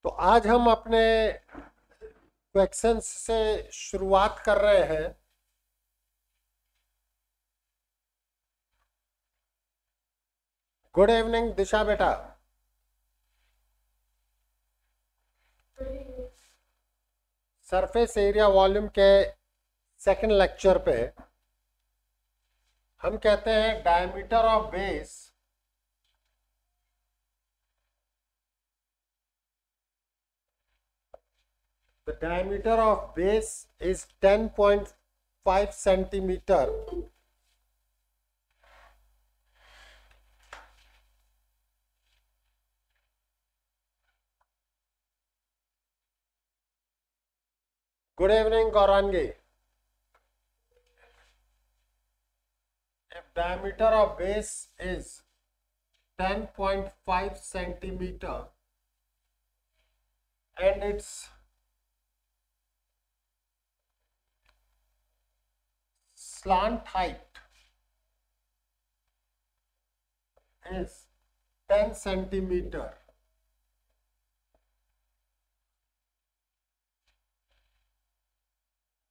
तो आज हम अपने क्वेश्चंस से शुरुआत कर रहे हैं। गुड इवनिंग दिशा बेटा। सरफेस एरिया वॉल्यूम के सेकंड लेक्चर पे हम कहते हैं diameter of base the diameter of base is 10.5 centimetre good evening Gaurangi. If diameter of base is 10.5 centimeter and its slant height is 10 centimeter,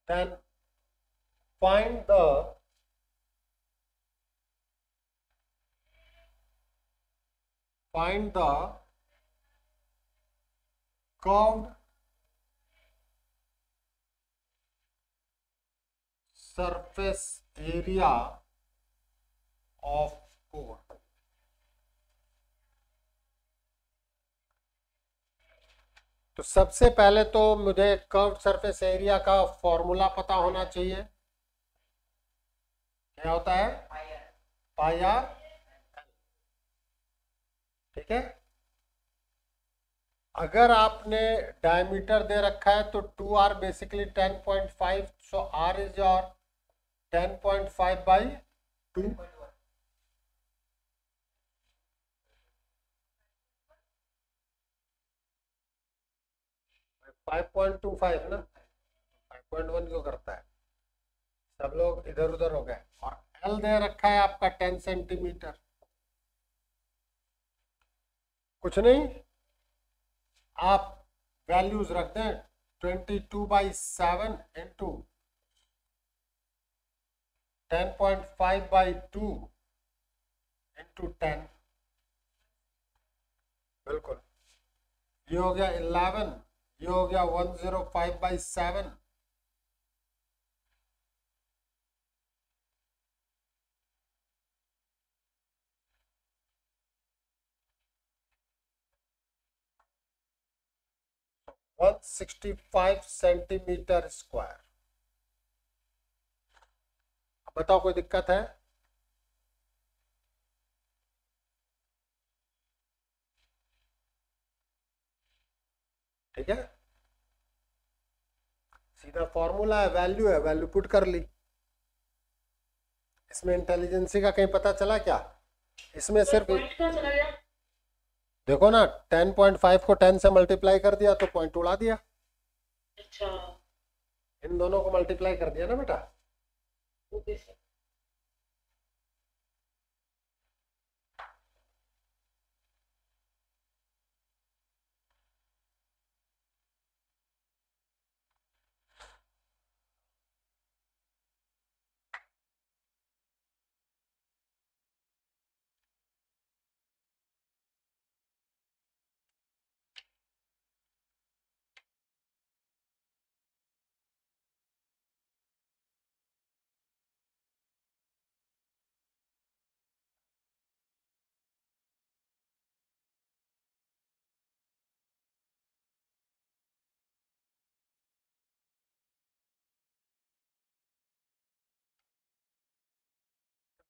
then find the curved surface area of core। तो सबसे पहले तो मुझे curve surface area का formula पता होना चाहिए। क्या होता है? पाई आर। ठीक है। अगर आपने डायमीटर दे रखा है तो 2r basically 10.5, so r is your 10.5 by 2। 5.25 ना, 5.1 क्यों करता है? सब लोग इधर उधर हो गए। और L दे रखा है आपका 10 सेंटीमीटर। कुछ नहीं, आप वैल्यूज रख दें 22/7 इंटू 10.5/2 इंटू 10। बिल्कुल, ये हो गया 11, ये हो गया 105/7। तो 165 सेंटीमीटर स्क्वायर। बताओ कोई दिक्कत है? ठीक है, सीधा फॉर्मूला है, वैल्यू है, वैल्यू पुट कर ली। इसमें इंटेलिजेंसी का कहीं पता चला क्या? इसमें सिर्फ देखो ना, 10.5 को 10 से मल्टीप्लाई कर दिया तो पॉइंट उड़ा दिया। अच्छा, इन दोनों को मल्टीप्लाई कर दिया ना बेटा। Okay sir.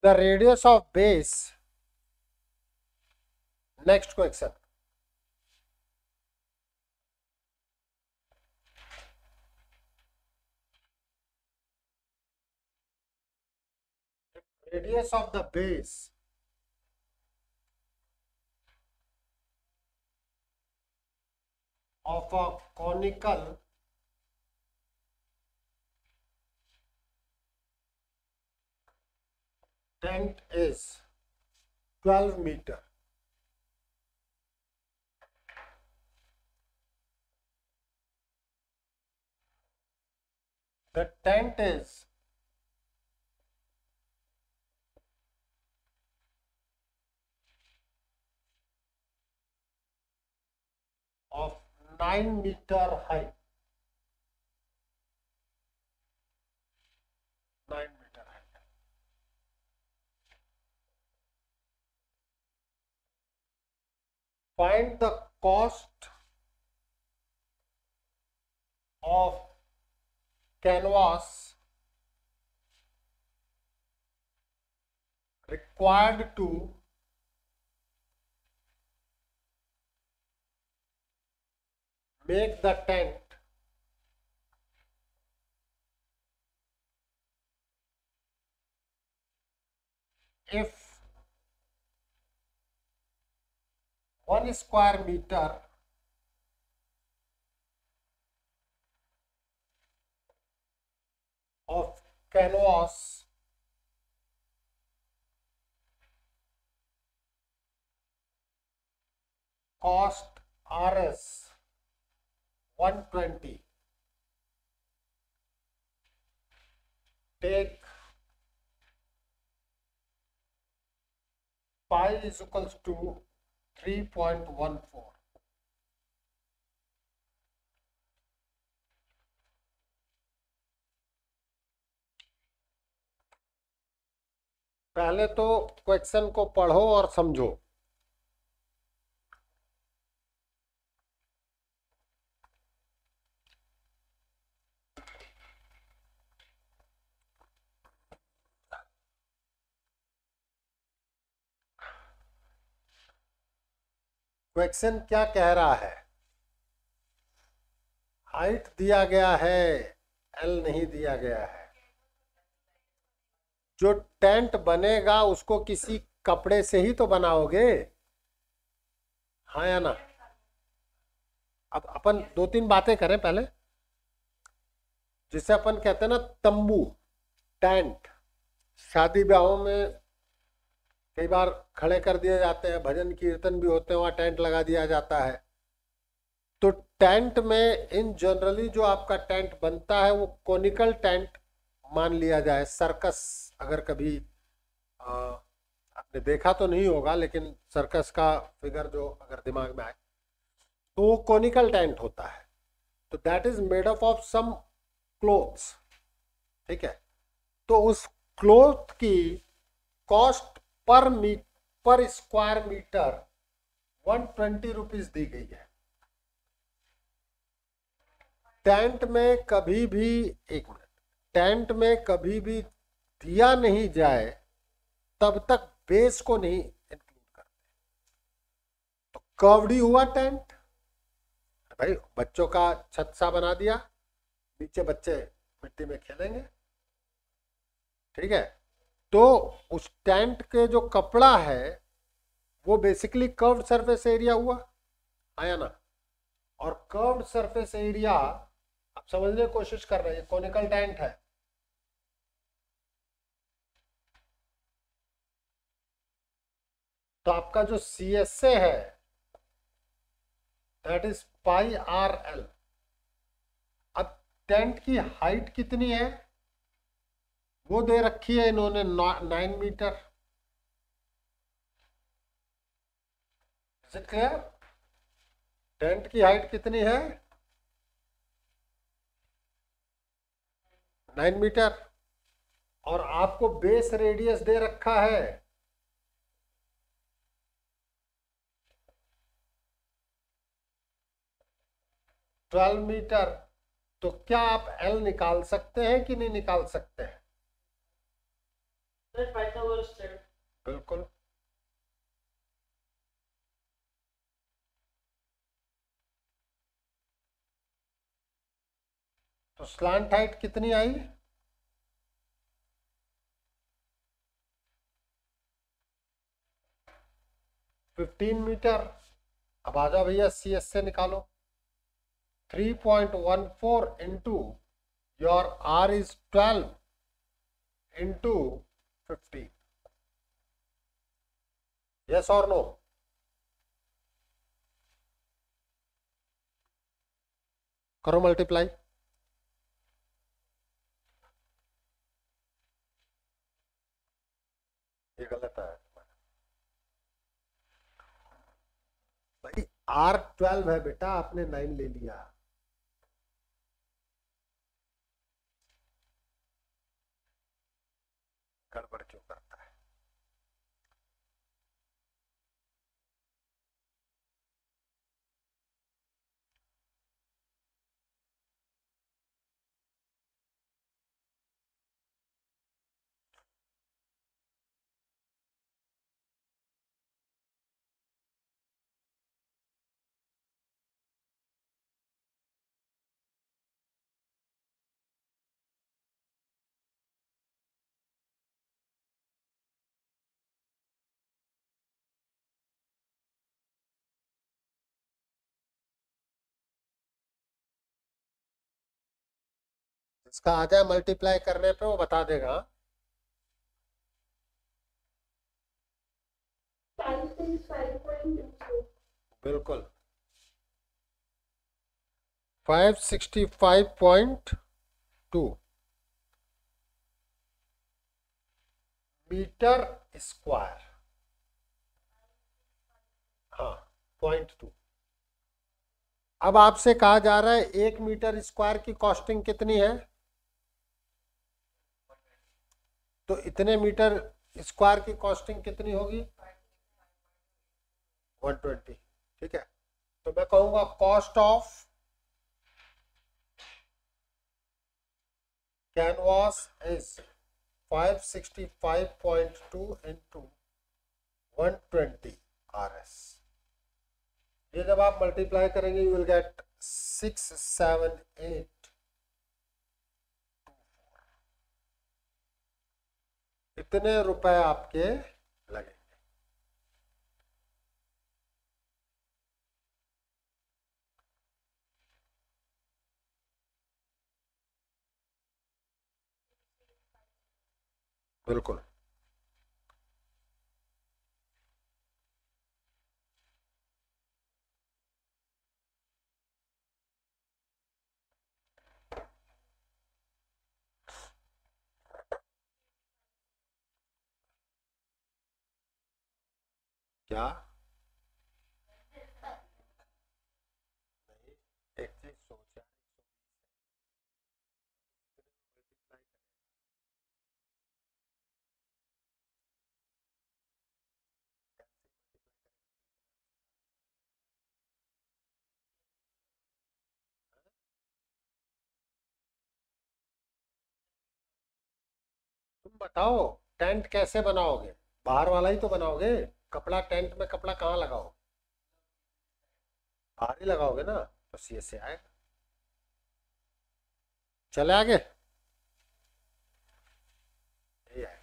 The radius of base, next question, radius of the base of a conical tent is 12 meter। the tent is of 9-meter height. 9-meter height. Find the cost of canvas required to make the tent if 1 square meter of canvas cost Rs 120. Take pi is equals to 3.14. पहले तो question को पढ़ो और समझो। Question क्या कह रहा है? हाइट दिया गया है, एल नहीं दिया गया है। जो टेंट बनेगा उसको किसी कपड़े से ही तो बनाओगे, हाँ या ना? अब अपन 2-3 बातें करें पहले। जिसे अपन कहते हैं ना तंबू, टेंट, शादी ब्याहों में कई बार खड़े कर दिए जाते हैं, भजन कीर्तन भी होते हैं, वहां टेंट लगा दिया जाता है। तो टेंट में इन जनरली जो आपका टेंट बनता है वो कोनिकल टेंट मान लिया जाए। सर्कस अगर कभी आपने देखा तो नहीं होगा, लेकिन सर्कस का फिगर जो अगर दिमाग में आए तो वो कोनिकल टेंट होता है। तो that is made up of some clothes, ठीक है। तो उस क्लोथ की cost per square metre 120 rupees दी गई है। टेंट में कभी भी, एक मिनट, टेंट में कभी भी दिया नहीं जाए तब तक बेस को नहीं इंक्लूड करते। तो कर्व्ड हुआ टेंट, भाई बच्चों का छत सा बना दिया, नीचे बच्चे मिट्टी में खेलेंगे, ठीक है। तो उस टेंट के जो कपड़ा है वो बेसिकली कर्व्ड सरफेस एरिया हुआ, आया ना? और कर्व्ड सरफेस एरिया आप समझने की कोशिश कर रहे हैं, कोनिकल टेंट है। तो आपका जो CSA है that is pi R L. अब टेंट की हाइट कितनी है वो दे रखी है इन्होंने 9 metre. Is it clear? Tent की हाइट कितनी है? 9 मीटर। और आपको बेस रेडियस दे रखा है 12 मीटर। तो क्या आप एल निकाल सकते हैं कि नहीं निकाल सकते हैं? बिल्कुल। तो स्लांट हाइट कितनी आई? 15 मीटर। अब आ जाओ भैया CS से निकालो। 3.14 into your R is 12 into 15। Yes और नो? करो मल्टीप्लाई। R12 है बेटा, आपने 9 ले लिया। गड़बड़ क्यों करता है? इसका आ जाए मल्टीप्लाई करने पे, वो बता देगा। 565.24। बिल्कुल 565.2 मीटर स्क्वायर। हाँ, 0.2। अब आपसे कहा जा रहा है 1 मीटर स्क्वायर की कॉस्टिंग कितनी है, तो इतने मीटर स्क्वायर की कॉस्टिंग कितनी होगी? 120। ठीक है, तो मैं कहूंगा cost of canvas is 565.2 into 120 RS। ये जब आप मल्टीप्लाई करेंगे यू विल गेट 678। इतने रुपए आपके लगेंगे। बिल्कुल। क्या? नहीं, एक चीज सोचा, तुम बताओ टेंट कैसे बनाओगे? बाहर वाला ही तो बनाओगे। कपड़ा, टेंट में कपड़ा कहाँ लगाओ? बाहर ही लगाओगे ना, तो सी से आएगा। चले आगे। यही है।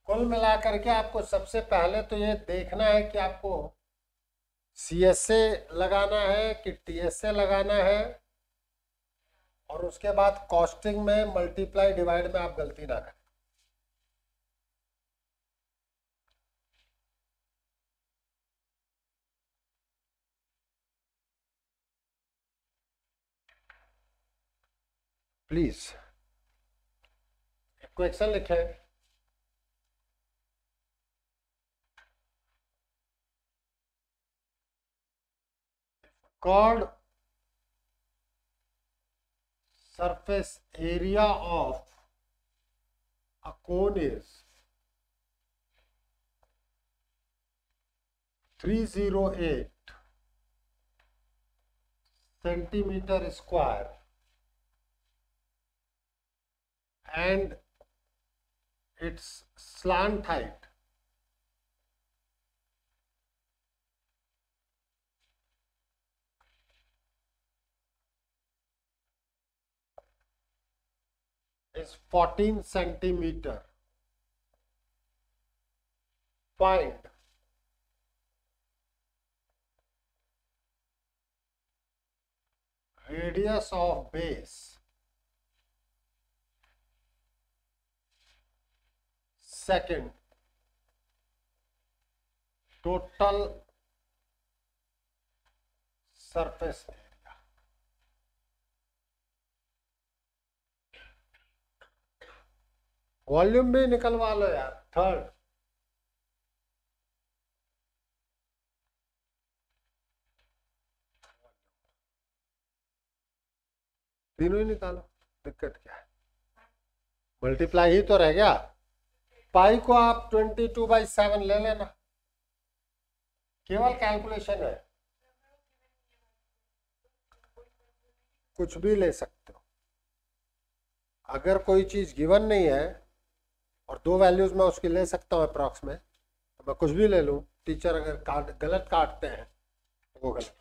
कुल मिलाकर के आपको सबसे पहले तो ये देखना है कि आपको CSA लगाना है कि TSA लगाना है, और उसके बाद कॉस्टिंग में मल्टीप्लाई डिवाइड में आप गलती ना करें। प्लीज क्वेश्चन लिखे। Curved surface area of a cone is 308 centimeter square and its slant height is 14 centimeter. Find radius of base. Second, total surface area. Volume भी निकलवा लो यार, थर्ड। तीनों ही निकालो, दिक्कत क्या है, मल्टीप्लाई ही तो रह गया। पाई को आप 22/7 ले लेना, केवल कैलकुलेशन है, कुछ भी ले सकते हो। अगर कोई चीज गिवन नहीं है और दो वैल्यूज में उसकी ले सकता हूँ अप्रॉक्स में, तो मैं कुछ भी ले लूँ। टीचर अगर गलत काटते हैं तो वो गलत।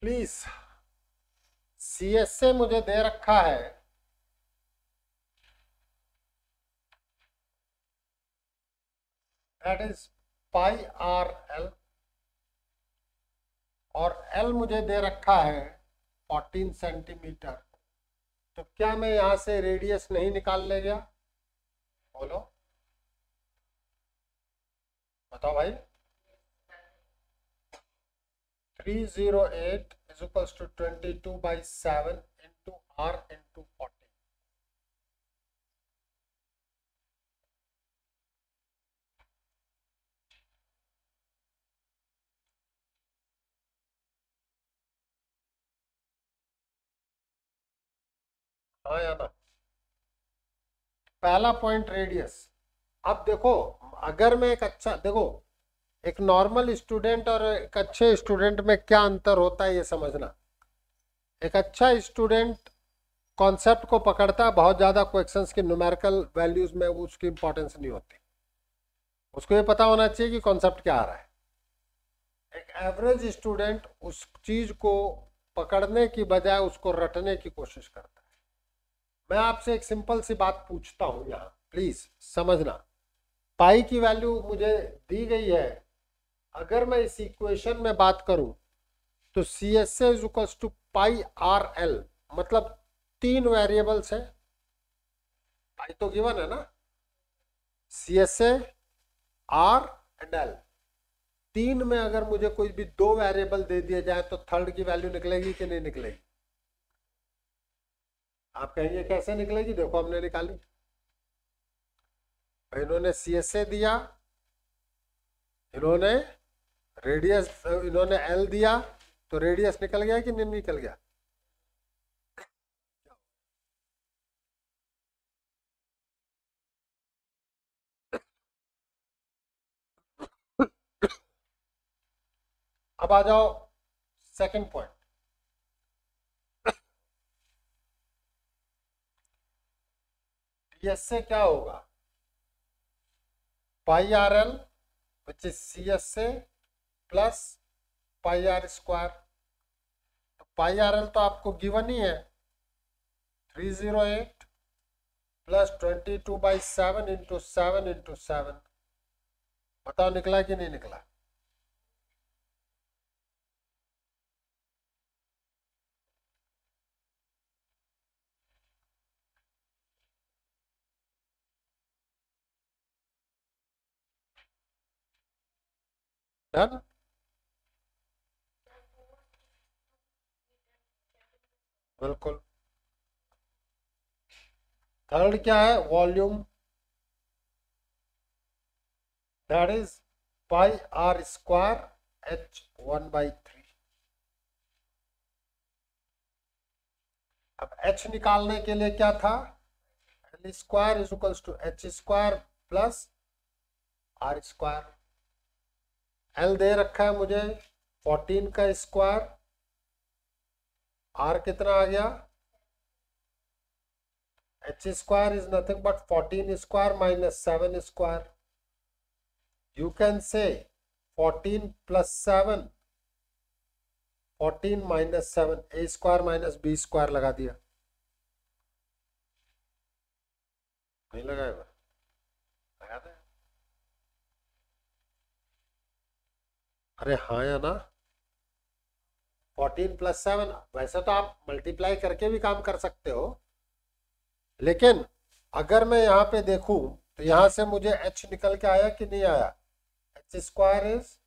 प्लीज, CSA मुझे दे रखा है दैट इज πRL, और L मुझे दे रखा है 14 सेंटीमीटर। तो क्या मैं यहां से रेडियस नहीं निकाल ले गया? बोलो, बताओ भाई। 308 is equals to 22/7 into R into 14। हाँ या ना? पहला पॉइंट रेडियस। अब देखो, अगर मैं एक अच्छा, देखो एक नॉर्मल स्टूडेंट और एक अच्छे स्टूडेंट में क्या अंतर होता है ये समझना। एक अच्छा स्टूडेंट कॉन्सेप्ट को पकड़ता है, बहुत ज़्यादा क्वेश्चंस की न्यूमेरिकल वैल्यूज में उसकी इंपॉर्टेंस नहीं होती, उसको ये पता होना चाहिए कि कॉन्सेप्ट क्या आ रहा है। एक एवरेज स्टूडेंट उस चीज को पकड़ने की बजाय उसको रटने की कोशिश करता है। मैं आपसे एक सिंपल सी बात पूछता हूं यहाँ, प्लीज समझना। पाई की वैल्यू मुझे दी गई है, अगर मैं इस इक्वेशन में बात करूं तो CSA is equals to πRL, मतलब 3 वेरिएबल्स है। पाई तो गिवन है ना, CSA, R एंड L, 3 में अगर मुझे कोई भी 2 वेरिएबल दे दिया जाए तो थर्ड की वैल्यू निकलेगी कि नहीं निकलेगी? आप कहेंगे कैसे निकलेगी? देखो हमने निकाली, इन्होंने CSA दिया, इन्होंने रेडियस, इन्होंने L दिया, तो रेडियस निकल गया कि नहीं निकल गया? अब आ जाओ सेकंड पॉइंट। CSA क्या होगा? πRL which is CSA plus πR square. तो πRL तो आपको गिवन ही है, 308 प्लस 22/7 इंटू 7 इंटू 7। बताओ निकला कि नहीं निकला? डन। बिल्कुल। थर्ड क्या है? Volume, that is πR square H1/3। अब H निकालने के लिए क्या था? L square is equals to H square plus R square. L दे रखा है मुझे 14 का स्क्वायर, R कितना आ गया? H square is nothing but 14 square minus 7 square. You can say 14 plus 7, 14 minus 7, A square minus B square लगा दिया। नहीं लगाएगा? लगा दे। अरे हाँ या ना? 14 प्लस 7, वैसे तो आप मल्टीप्लाई करके भी काम कर सकते हो, लेकिन अगर मैं यहाँ पे देखूं तो यहाँ से मुझे H निकल के आया कि नहीं आया? H square is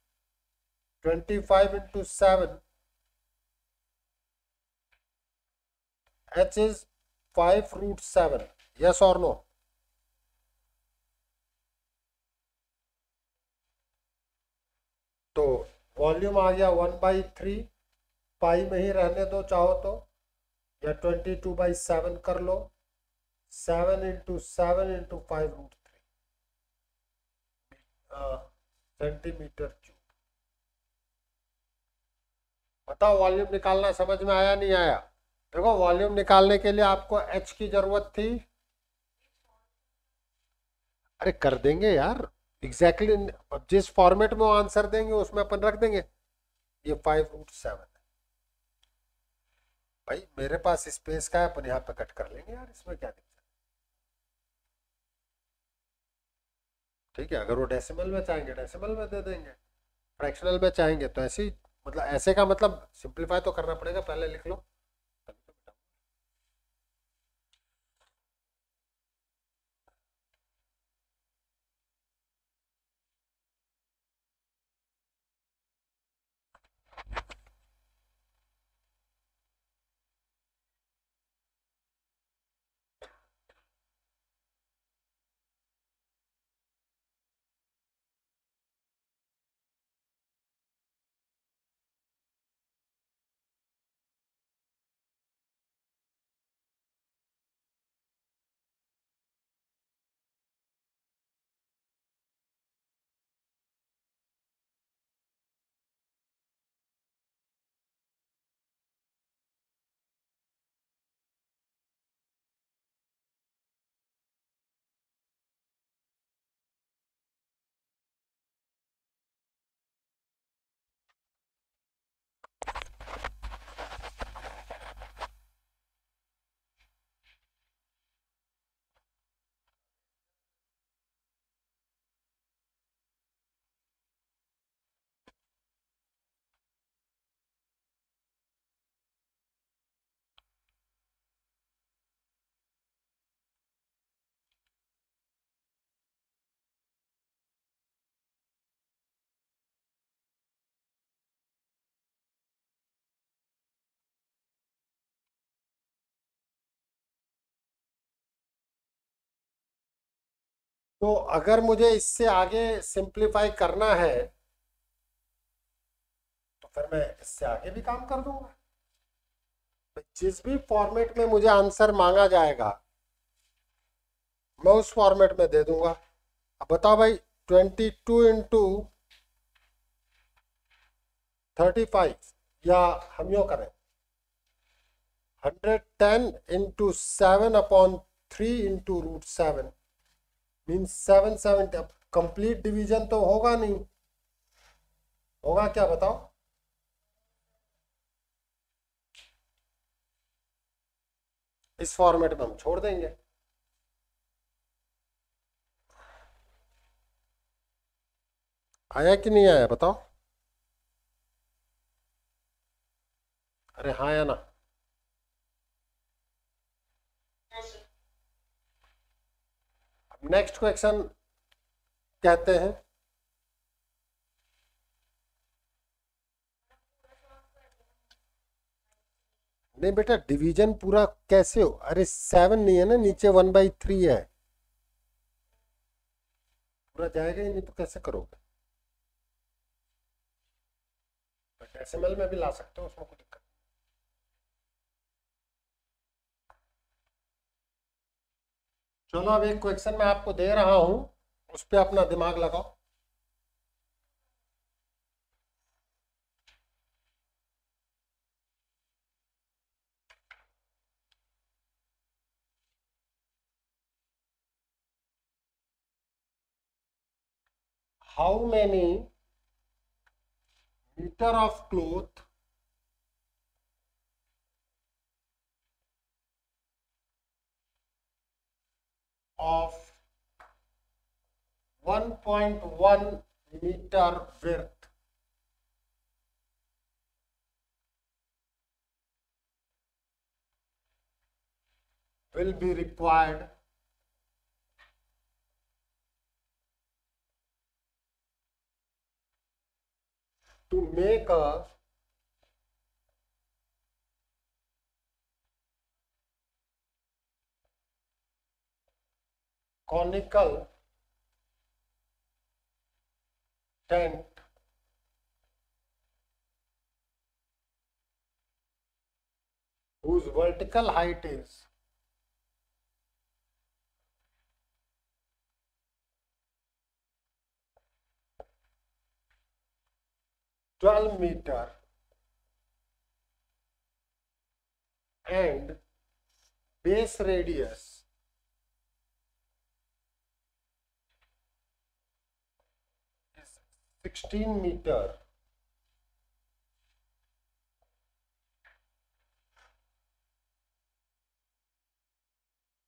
25 into 7, H is 5√7, yes और नो? तो वॉल्यूम आ गया 1/3, पाई में ही रहने दो चाहो तो, या 22/7 कर लो, 7 × 7 × 5√3 सेंटीमीटर क्यूब। बताओ वॉल्यूम निकालना समझ में आया नहीं आया? देखो वॉल्यूम निकालने के लिए आपको एच की जरूरत थी। अरे कर देंगे यार, एग्जैक्टली exactly, जिस फॉर्मेट में वो आंसर देंगे उसमें अपन रख देंगे। ये 5√7 है भाई, मेरे पास स्पेस का है, अपन यहाँ पे कट कर लेंगे यार, इसमें क्या दिक्कत? ठीक है, अगर वो डेसिमल में चाहेंगे डेसिमल में दे देंगे, फ्रैक्शनल में चाहेंगे तो ऐसे ही, मतलब ऐसे का मतलब सिंप्लीफाई तो करना पड़ेगा, पहले लिख लो। तो अगर मुझे इससे आगे सिंप्लीफाई करना है तो फिर मैं इससे आगे भी काम कर दूंगा। जिस भी फॉर्मेट में मुझे आंसर मांगा जाएगा मैं उस फॉर्मेट में दे दूंगा। अब बताओ भाई, 22 × 35, या हम यो करें 110 × 7/3 × √7 मीन्स 770। अब कंप्लीट डिवीजन तो होगा नहीं, होगा क्या बताओ? इस फॉर्मेट में हम छोड़ देंगे। आया कि नहीं आया बताओ? अरे हाँ या ना? अब नेक्स्ट क्वेश्चन कहते हैं, नहीं बेटा डिवीजन पूरा कैसे हो? अरे 7 नहीं है ना, नीचे 1/3 है, पूरा जाएगा ही नहीं तो कैसे करोगे? डेसिमल में भी ला सकते हो, उसमें कोई दिक्कत। चलो अब एक क्वेश्चन मैं आपको दे रहा हूं, उस पर अपना दिमाग लगाओ। How many metre of cloth of 1.1 meter width will be required to make a conical tent whose vertical height is 12 meter and base radius is 16 meter,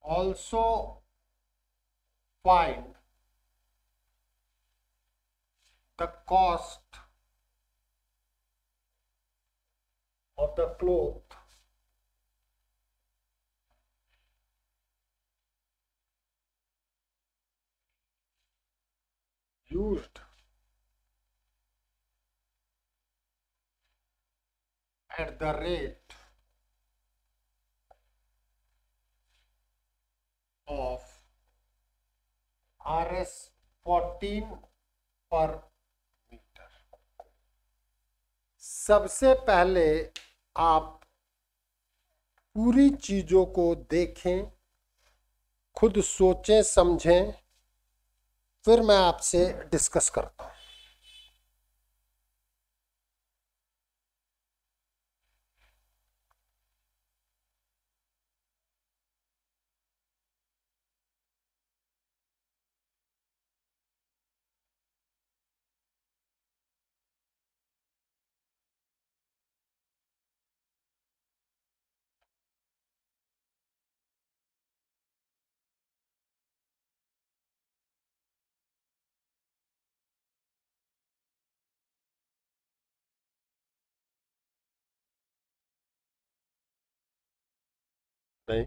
also find the cost of the cloth used at the rate of Rs 14 पर metre. सबसे पहले आप पूरी चीजों को देखें, खुद सोचें समझें, फिर मैं आपसे डिस्कस करता हूं। नहीं,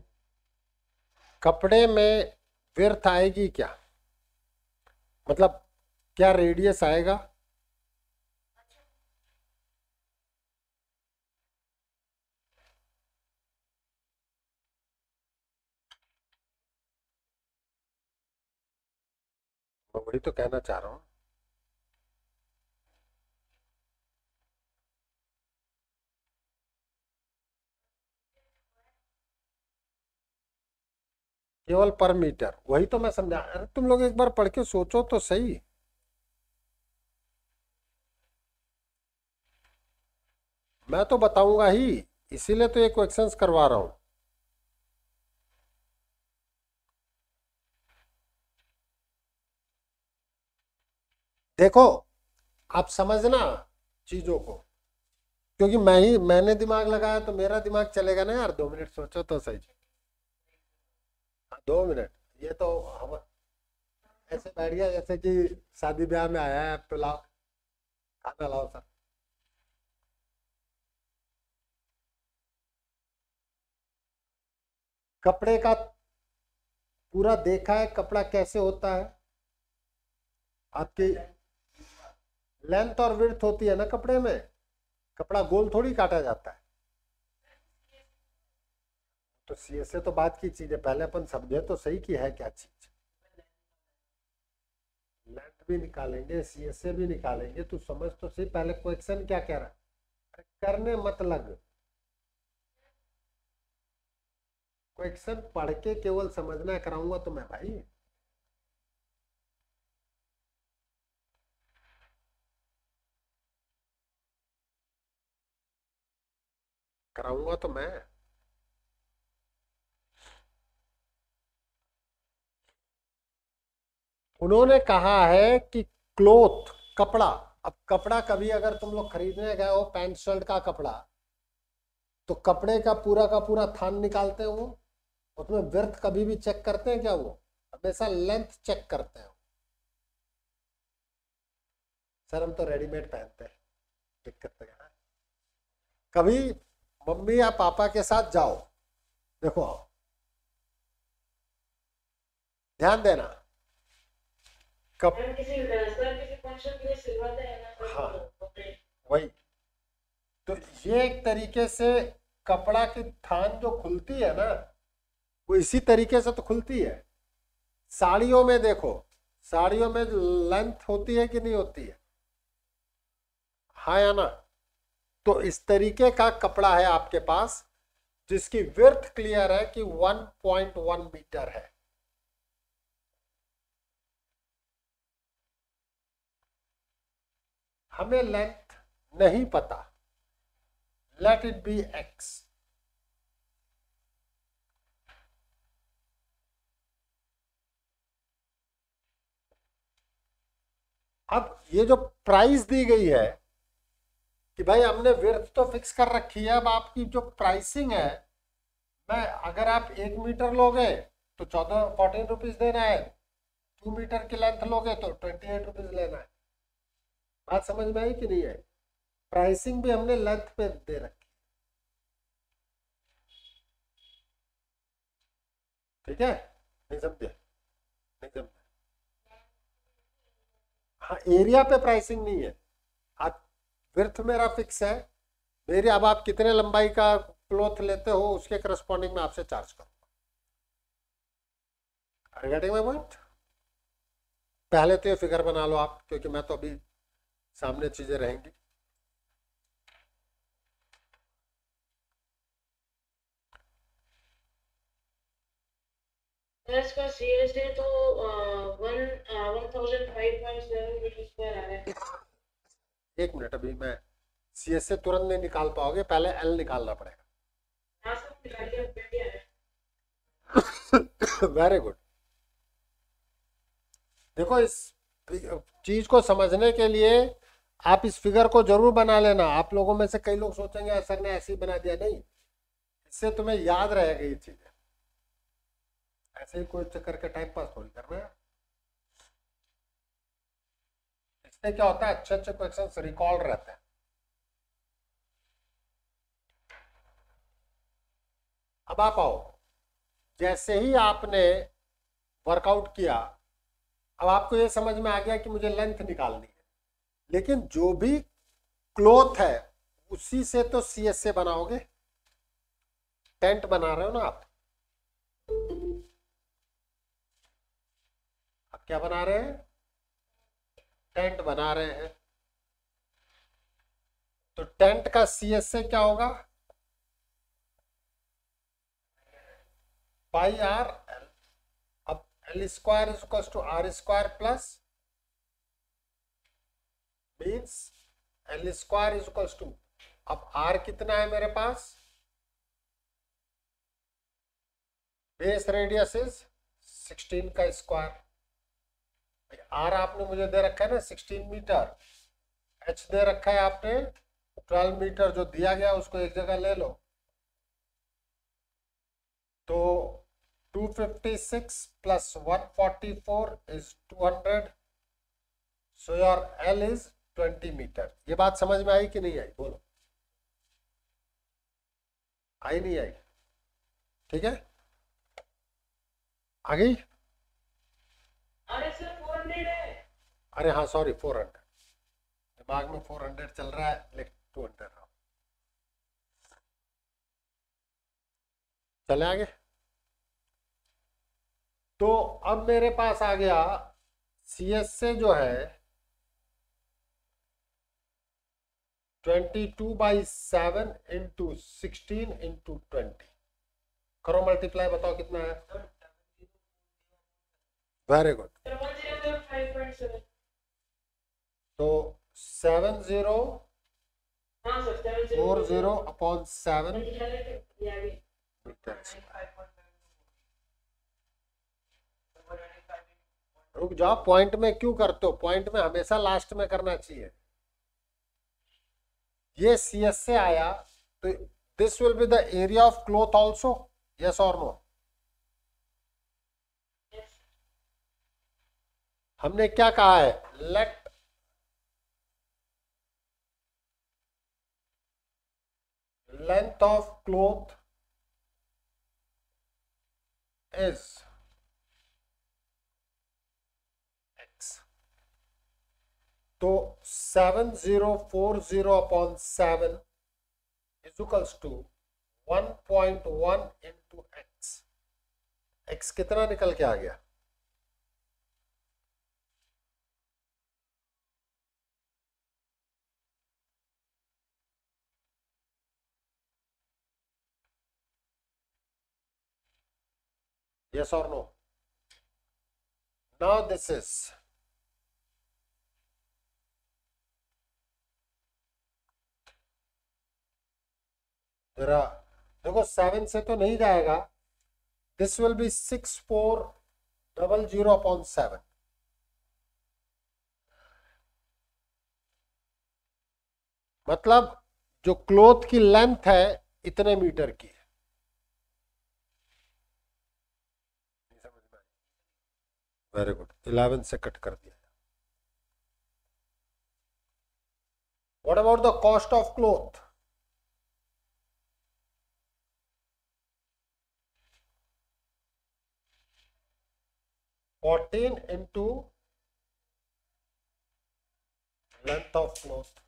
कपड़े में विड्थ आएगी क्या, मतलब क्या रेडियस आएगा? मैं वही तो कहना चाह रहा हूं। केवल पर मीटर, वही तो मैं समझा। अरे तुम लोग एक बार पढ़ के सोचो तो सही। मैं तो बताऊंगा ही, इसीलिए तो ये क्वेश्चंस करवा रहा हूं। देखो, आप समझना चीजों को, क्योंकि मैंने दिमाग लगाया तो मेरा दिमाग चलेगा ना यार। 2 मिनट सोचो तो सही। 2 मिनट, ये तो हम ऐसे बैठ गया जैसे कि शादी ब्याह में आया है, तो लाओ खाना लाओ सर। कपड़े का पूरा देखा है, कपड़ा कैसे होता है। आपकी लेंथ और विड्थ होती है ना कपड़े में, कपड़ा गोल थोड़ी काटा जाता है। तो सीएसए तो बात की चीज है, पहले अपन समझे तो सही की है क्या चीज। लेंथ भी निकालेंगे, सीएसए भी निकालेंगे, तो समझ तो सही पहले क्वेश्चन क्या कह रहा है। करने मत लग, क्वेश्चन पढ़ के केवल समझना कराऊंगा तो मैं भाई। कराऊंगा तो मैं। उन्होंने कहा है कि क्लोथ, कपड़ा। अब कपड़ा कभी अगर तुम लोग खरीदने गए हो पैंट शर्ट का कपड़ा, तो कपड़े का पूरा थान निकालते हो, उसमें विड्थ कभी भी चेक करते हैं क्या? वो हमेशा लेंथ चेक करते हैं। सर हम तो रेडीमेड पहनते हैं, दिक्कत तो है। कभी मम्मी या पापा के साथ जाओ, देखो ध्यान देना, किसी फंक्शन के लिए सिलवाते हैं ना हाँ कपड़े। वही तो, ये एक तरीके से कपड़ा की थान जो खुलती है ना, वो इसी तरीके से तो खुलती है। साड़ियों में देखो, साड़ियों में लेंथ होती है कि नहीं होती है, हाँ या ना? तो इस तरीके का कपड़ा है आपके पास जिसकी विड्थ क्लियर है कि 1.1 मीटर है। हमें लेंथ नहीं पता, लेट इट बी x। अब ये जो प्राइस दी गई है कि भाई हमने विड्थ तो फिक्स कर रखी है, अब आपकी जो प्राइसिंग है, मैं अगर आप 1 मीटर लोगे तो 14 रुपीज देना है, 2 मीटर की लेंथ लोगे तो 28 रुपीज लेना है। बात समझ में आई कि नहीं आई? प्राइसिंग भी हमने लेंथ पे दे रखी, ठीक है? नहीं समझे? नहीं समझे? हाँ, एरिया पे प्राइसिंग नहीं है। आप विड्थ मेरा फिक्स है, मेरी अब आप कितने लंबाई का क्लॉथ लेते हो उसके करस्पॉन्डिंग में आपसे चार्ज करूंगा। Getting my point? पहले तो ये फिगर बना लो आप, क्योंकि मैं तो अभी सामने चीजें रहेंगी। इसका CSA तो 1005.7 मीटर स्क्वायर आ रहा है। एक मिनट, अभी मैं CS से तुरंत नहीं निकाल पाओगे, पहले L निकालना पड़ेगा। हाँ सब निकालिए, बढ़िया है। Very good. देखो, इस चीज को समझने के लिए आप इस फिगर को जरूर बना लेना। आप लोगों में से कई लोग सोचेंगे सर ने ऐसे ही बना दिया, नहीं, इससे तुम्हें याद रहेगा ये चीजें, ऐसे ही कोई चक्कर के टाइम पास थोड़ी करना है। इससे क्या होता है, अच्छे अच्छे क्वेश्चन रिकॉल रहते हैं। अब आप आओ, जैसे ही आपने वर्कआउट किया, अब आपको ये समझ में आ गया कि मुझे लेंथ निकालनी है, लेकिन जो भी क्लॉथ है उसी से तो CS से बनाओगे। टेंट बना रहे हो ना आप क्या बना रहे हैं? टेंट बना रहे हैं। तो टेंट का CS से क्या होगा? Pi R L. अब L square is equal to R square plus means L square is equal to, अब R कितना है मेरे पास? बेस रेडियस इज 16 का स्क्वायर। R आपने मुझे दे रखा है ना 16 मीटर, H दे रखा है आपने 12 मीटर, जो दिया गया उसको एक जगह ले लो। तो 256 plus 144 is 200, so your L is 20 metre. ये बात समझ में आई कि नहीं आई? बोलो, आई नहीं आई? ठीक है, आ गई? अरे सर 400 है। अरे हाँ सॉरी, 400, दिमाग में 400 चल रहा है, लेकिन 200 रहा। चले आगे। तो अब मेरे पास आ गया CS से जो है 22/7 इंटू 16 इंटू 20, करो मल्टीप्लाई, बताओ कितना है? Very good. सर 1005.7। तो 7040 हाँ सर 7 अपॉन 7 मीटर। रुक जाओ, पॉइंट में क्यों करते हो? पॉइंट में हमेशा लास्ट में करना चाहिए। ये CS से आया, तो this will be the area of cloth also, yes और नो? हमने क्या कहा है? Let length of cloth is x। तो 7040 upon 7 is equals to 1.1 into x। x कितना निकल के आ गया? Yes or no? Now this is जरा देखो 7 से तो नहीं जाएगा. This will be 6400/7. मतलब जो क्लोथ की लेंथ है इतने मीटर की है. Very good. 11 से कट कर दिया. What about the cost of cloth? Fourteen into length of cloth.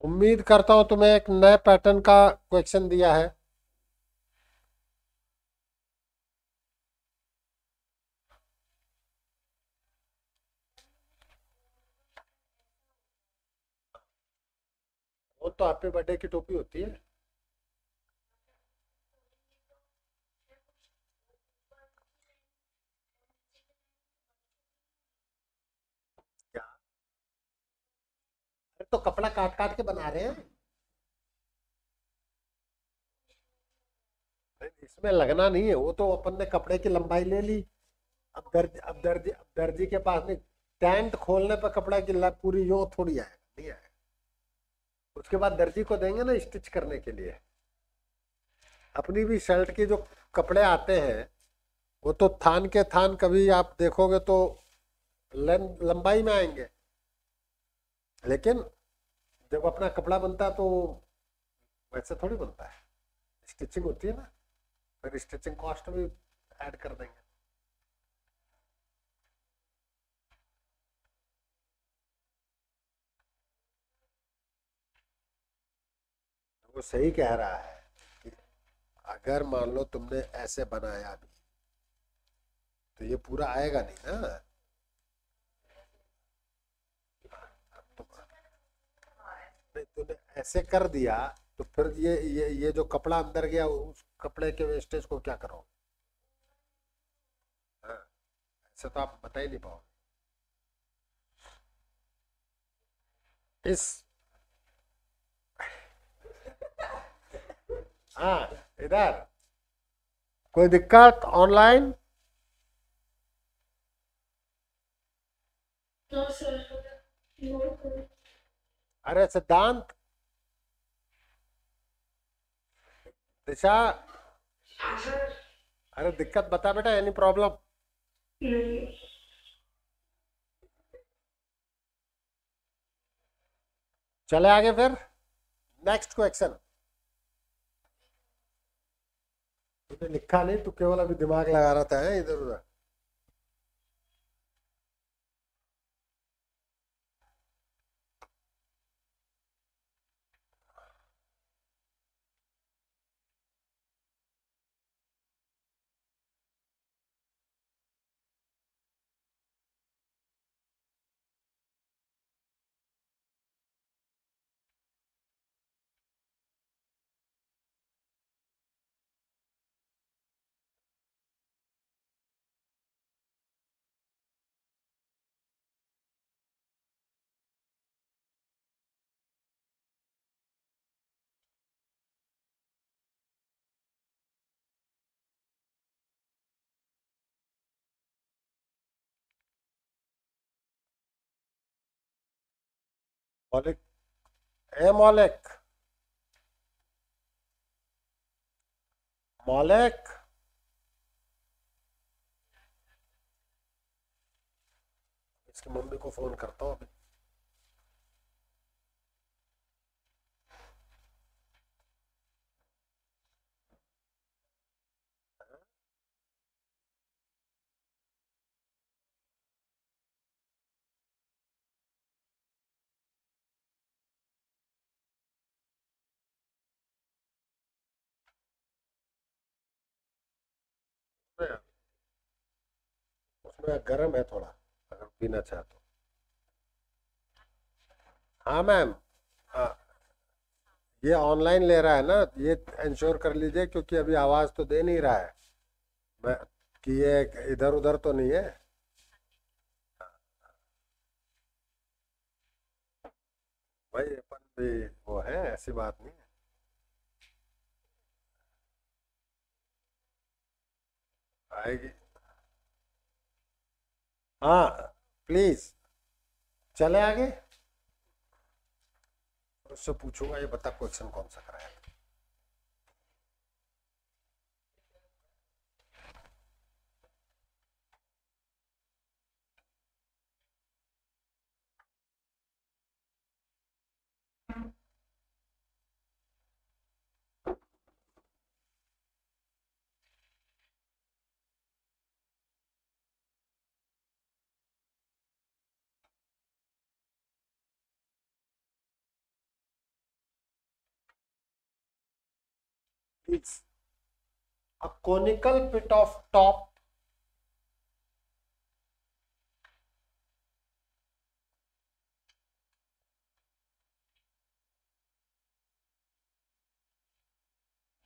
उम्मीद करता हूं तुम्हें एक नए पैटर्न का क्वेश्चन दिया है. वो तो हैप्पी बर्थडे की टोपी होती है. क्या? अरे तो कपड़ा काट काट के बना रहे हैं. इसमें लगना नहीं है. वो तो अपन ने कपड़े की लंबाई ले ली. अब दर्जी के पास नहीं. टेंट खोलने पर कपड़ा की पूरी यो थोड़ी आएगा. नहीं आएगा. उसके बाद दर्जी को देंगे ना स्टिच करने के लिए. अपनी भी शर्ट के जो कपड़े आते हैं वो तो थान के थान कभी आप देखोगे तो लंबाई में आएंगे. लेकिन जब अपना कपड़ा बनता है तो वैसे थोड़ी बनता है. स्टिचिंग होती है ना. फिर स्टिचिंग कॉस्ट भी ऐड कर देंगे. वो सही कह रहा है कि अगर मान लो तुमने ऐसे बनाया भी तो ये पूरा आएगा नहीं ना. तूने ऐसे कर दिया तो फिर ये जो कपड़ा अंदर गया उस कपड़े के वेस्टेज को क्या करो. हाँ, ऐसे तो आप बता ही नहीं पाओगे. इस हाँ इधर कोई दिक्कत ऑनलाइन? No sir. नोट करो. अरे सिद्धांत, दिशा, हाँ सर. अरे दिक्कत बता बेटा. Any problem? नहीं. चले आगे फिर. Next question. तूने लिखा नहीं. तू केवल अभी दिमाग लगा रहा था इधर उधर. मौलिक. ए मौलिक. मौलिक. इसकी मम्मी को फोन करता हूँ अभी. उसमें गर्म है थोड़ा, अगर पीना चाहे तो। हाँ मैम, ये ऑनलाइन ले रहा है ना, ये इंश्योर कर लीजिए, क्योंकि अभी आवाज़ तो दे नहीं रहा है मैं, कि ये इधर उधर तो नहीं है। भाई अपन भी वो है, ऐसी बात नहीं है। आएगी। हाँ प्लीज, चले आगे। उससे पूछूंगा, ये बता क्वेश्चन कौन सा कराया। It's a conical pit of top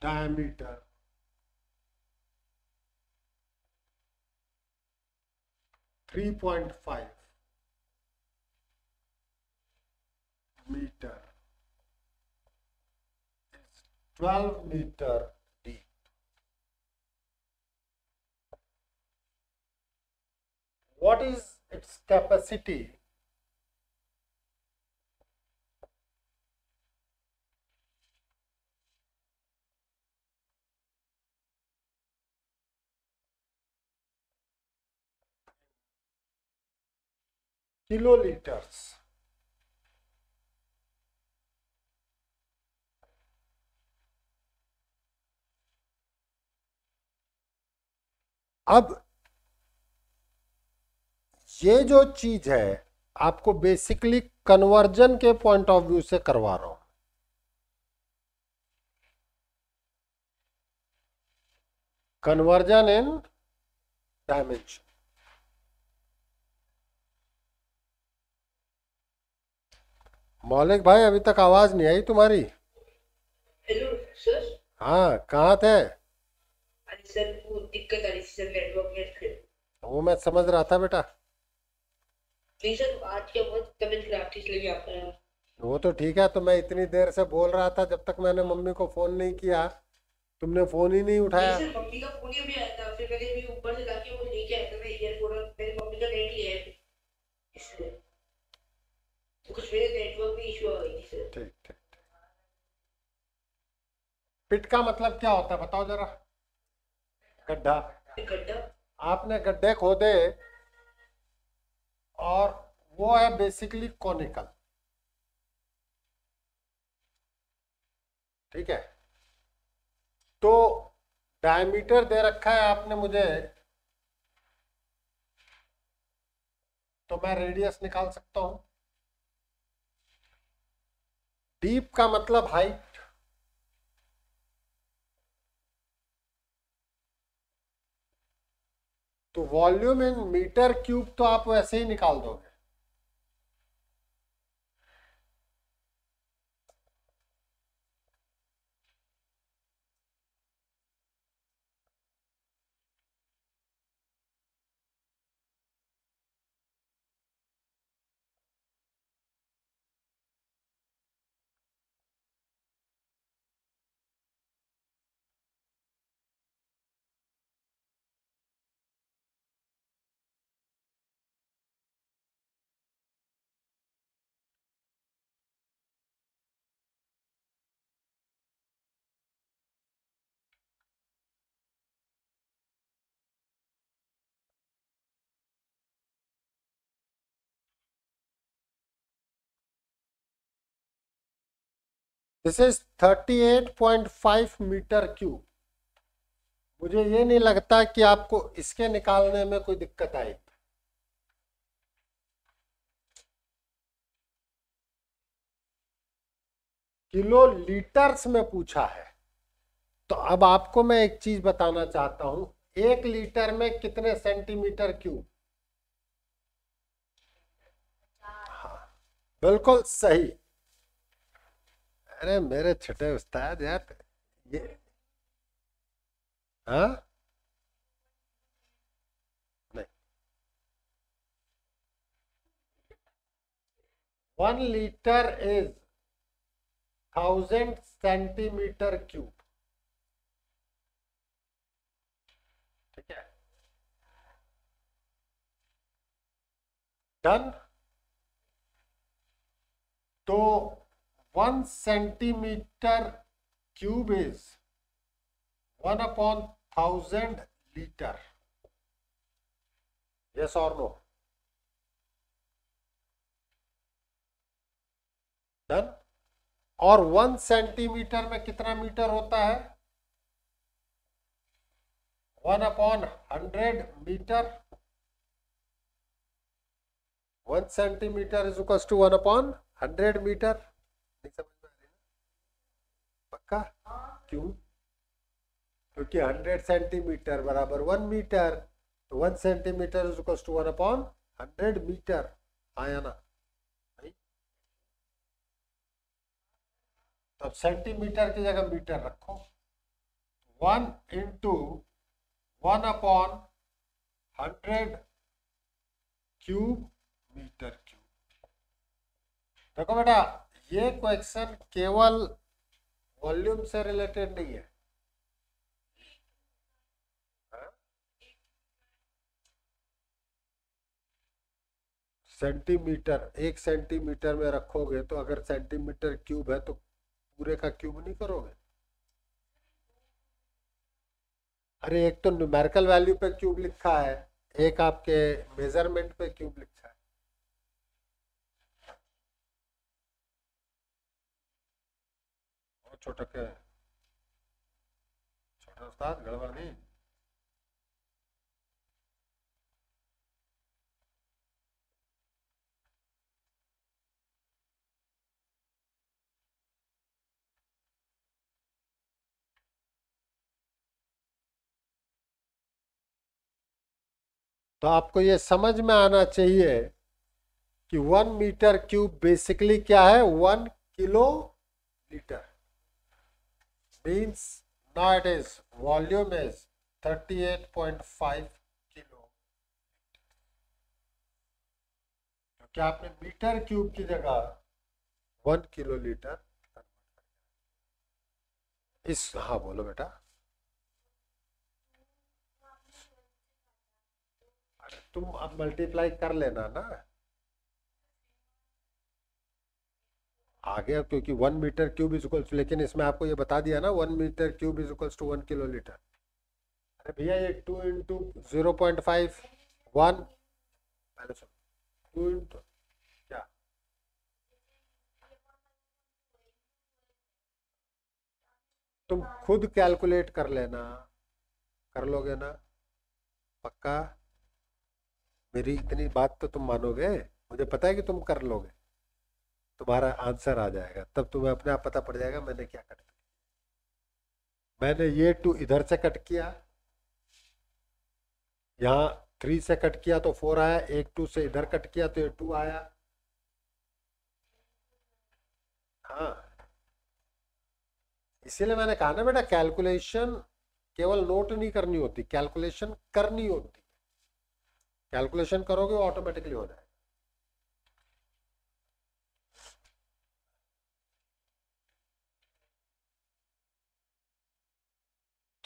diameter 3.5 meter is 12 meter deep. What is its capacity? Kiloliters. अब ये जो चीज है आपको बेसिकली कन्वर्जन के पॉइंट ऑफ व्यू से करवा रहा हूं। Conversion in dimension. मौलिक भाई, अभी तक आवाज नहीं आई तुम्हारी। Hello sir. हाँ, कहाँ थे? अरे सर वो दिक्कत आ रही थी सर नेटवर्क में फिर। वो मैं समझ रहा था बेटा। नहीं सर, आज क्या बहुत तबीयत खराब थी इसलिए आप वो तो ठीक है, तो मैं इतनी देर से बोल रहा था, जब तक मैंने मम्मी को फोन नहीं किया तुमने फोन ही नहीं उठाया। नहीं सर, मम्मी का फोन ही भी आया था, फिर मैंने भी ऊपर से जाके वो लेके आया था मैं ईयरफोन, और मेरी मम्मी का नेट लिया है इसलिए, तो कुछ मेरे नेटवर्क में इशू आ गई थी सर। ठीक ठीक। पिट का मतलब क्या होता है बताओ जरा। गड्ढा। गड्ढा। आपने गड्ढे खोदे और वो है बेसिकली कॉनिकल, ठीक है। तो डायमीटर दे रखा है आपने मुझे, तो मैं रेडियस निकाल सकता हूं। डीप का मतलब हाइट, तो वॉल्यूम इन मीटर क्यूब तो आप वैसे ही निकाल दोगे। This is 38.5 metre cube. मुझे ये नहीं लगता कि आपको इसके निकालने में कोई दिक्कत आएगी। किलो लीटर्स में पूछा है, तो अब आपको मैं एक चीज बताना चाहता हूं, 1 लीटर में कितने सेंटीमीटर क्यूब? बिल्कुल सही। अरे मेरे छोटे उस्ताद यार, ये हाँ नहीं, 1 लीटर इज 1000 सेंटीमीटर क्यूब। ठीक है, डन। तो 1 centimetre cube is 1/1000 litre. Yes और नो? डन। और 1 सेंटीमीटर में कितना मीटर होता है? 1/100 metre. 1 centimetre is equal to 1/100 metre. नहीं समझ में आ रही ना? पक्का? क्यों? क्योंकि 100 सेंटीमीटर बराबर 1 मीटर, तो 1 centimetre is equal to 1/100 metre. आया ना? नहीं? तो अब सेंटीमीटर की जगह मीटर रखो। 1 इंटू 1/100 क्यूब मीटर क्यूब। देखो बेटा, ये क्वेश्चन केवल वॉल्यूम से रिलेटेड नहीं है। सेंटीमीटर, 1 सेंटीमीटर में रखोगे तो अगर सेंटीमीटर क्यूब है तो पूरे का क्यूब नहीं करोगे? अरे एक तो न्यूमेरिकल वैल्यू पे क्यूब लिखा है, एक आपके मेजरमेंट पे क्यूब लिखा है। और छोटा क्या है? छोटा उस्ताद गड़बड़ नहीं। तो आपको ये समझ में आना चाहिए कि 1 मीटर क्यूब बेसिकली क्या है? 1 kilo litre. Means now it is volume is 38.5 kilo. क्योंकि आपने मीटर क्यूब की जगह 1 किलो लीटर। इस हाँ बोलो बेटा। तुम अब मल्टीप्लाई कर लेना ना आगे, क्योंकि 1 मीटर क्यूब इज इक्वल, लेकिन इसमें आपको ये बता दिया ना 1 metre cube is equal to 1 kilolitre. अरे भैया ये 2 इंटू 0.5 1, पहले सुनो, 2 इंटू क्या? तुम खुद कैलकुलेट कर लेना, कर लोगे ना? पक्का? मेरी इतनी बात तो तुम मानोगे? मुझे पता है कि तुम कर लोगे, तुम्हारा आंसर आ जाएगा, तब तुम्हें अपने आप पता पड़ जाएगा मैंने क्या कट किया। मैंने ये 2 इधर से कट किया, यहाँ 3 से कट किया तो 4 आया, एक 2 से इधर कट किया तो ये 2 आया। हाँ, इसीलिए मैंने कहा ना बेटा, कैलकुलेशन केवल नोट नहीं करनी होती, कैलकुलेशन करनी होती। कैलकुलेशन करोगे वो ऑटोमेटिकली हो जाएगा।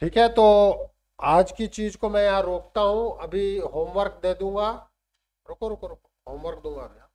ठीक है, तो आज की चीज को मैं यहाँ रोकता हूँ, अभी होमवर्क दे दूंगा। रुको रुको रुको, होमवर्क दूंगा अभी।